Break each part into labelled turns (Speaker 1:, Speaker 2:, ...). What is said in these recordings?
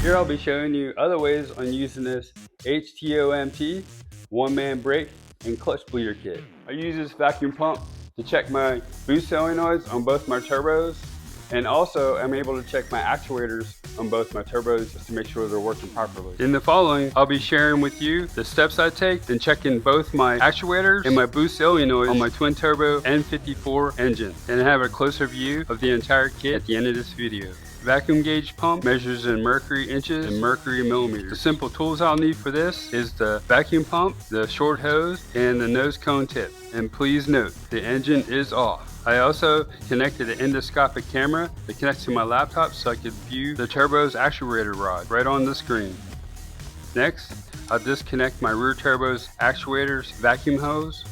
Speaker 1: Here I'll be showing you other ways on using this HTOMT one-man brake and clutch bleeder kit. I use this vacuum pump to check my boost solenoids on both my turbos, and also I'm able to check my actuators on both my turbos just to make sure they're working properly. In the following, I'll be sharing with you the steps I take in checking both my actuators and my boost solenoids on my twin turbo N54 engine, and have a closer view of the entire kit at the end of this video. Vacuum gauge pump measures in mercury inches and mercury millimeters. The simple tools I'll need for this is the vacuum pump, the short hose, and the nose cone tip. And please note, the engine is off. I also connected an endoscopic camera that connects to my laptop so I could view the turbo's actuator rod right on the screen. Next, I'll disconnect my rear turbo's actuator's vacuum hose.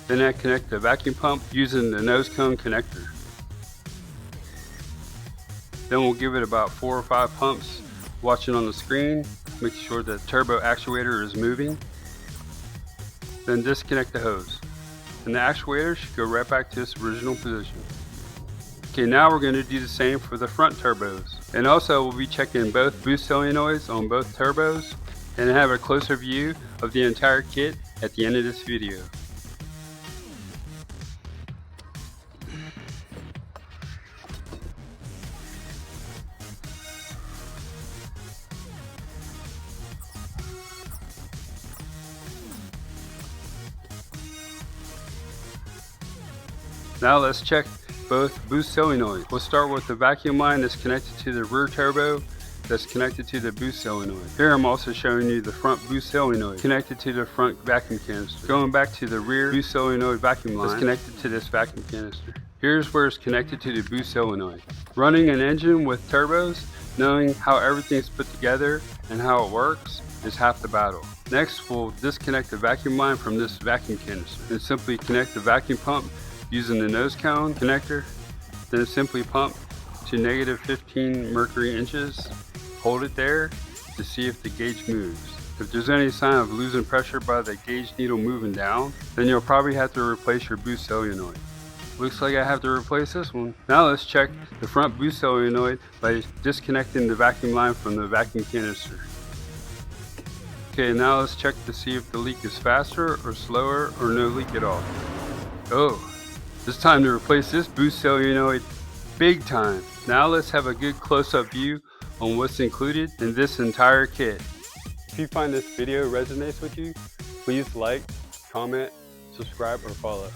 Speaker 1: Then I connect the vacuum pump using the nose cone connector. Then we'll give it about 4 or 5 pumps, watching on the screen, making sure the turbo actuator is moving. Then disconnect the hose. And the actuator should go right back to its original position. Okay, now we're going to do the same for the front turbos. And also we'll be checking both boost solenoids on both turbos and have a closer view of the entire kit at the end of this video. Now let's check both boost solenoids. We'll start with the vacuum line that's connected to the rear turbo that's connected to the boost solenoid. Here I'm also showing you the front boost solenoid connected to the front vacuum canister. Going back to the rear boost solenoid vacuum line that's connected to this vacuum canister. Here's where it's connected to the boost solenoid. Running an engine with turbos, knowing how everything's put together and how it works is half the battle. Next, we'll disconnect the vacuum line from this vacuum canister and simply connect the vacuum pump using the nose cone connector. Then simply pump to -15 mercury inches. Hold it there to see if the gauge moves. If there's any sign of losing pressure by the gauge needle moving down, then you'll probably have to replace your boost solenoid. Looks like I have to replace this one. Now let's check the front boost solenoid by disconnecting the vacuum line from the vacuum canister. Okay, now let's check to see if the leak is faster or slower or no leak at all. Oh, it's time to replace this boost solenoid big time. Now let's have a good close-up view on what's included in this entire kit. If you find this video resonates with you, please like, comment, subscribe, or follow.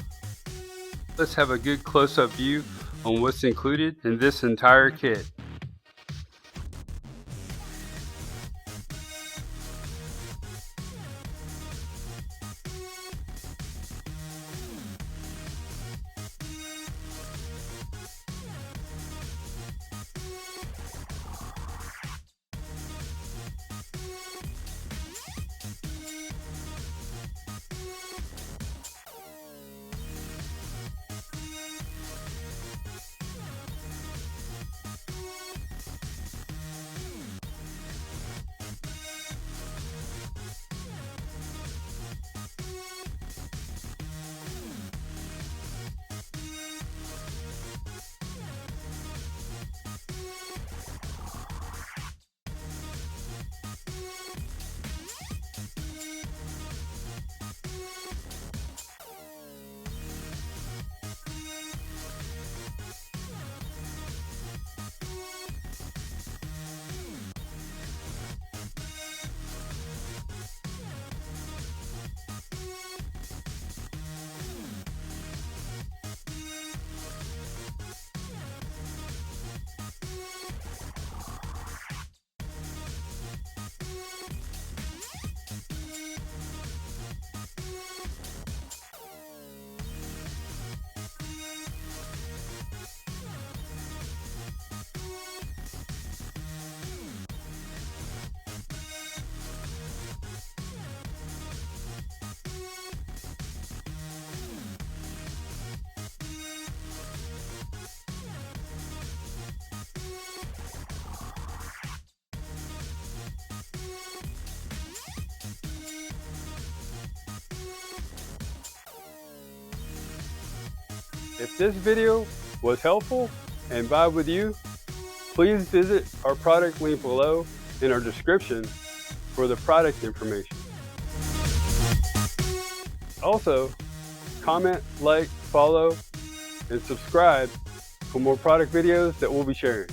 Speaker 1: Let's have a good close-up view on what's included in this entire kit. If this video was helpful and vibe with you, Please visit our product link below in our description for the product information. Also, comment, like, follow, and subscribe for more product videos that we'll be sharing.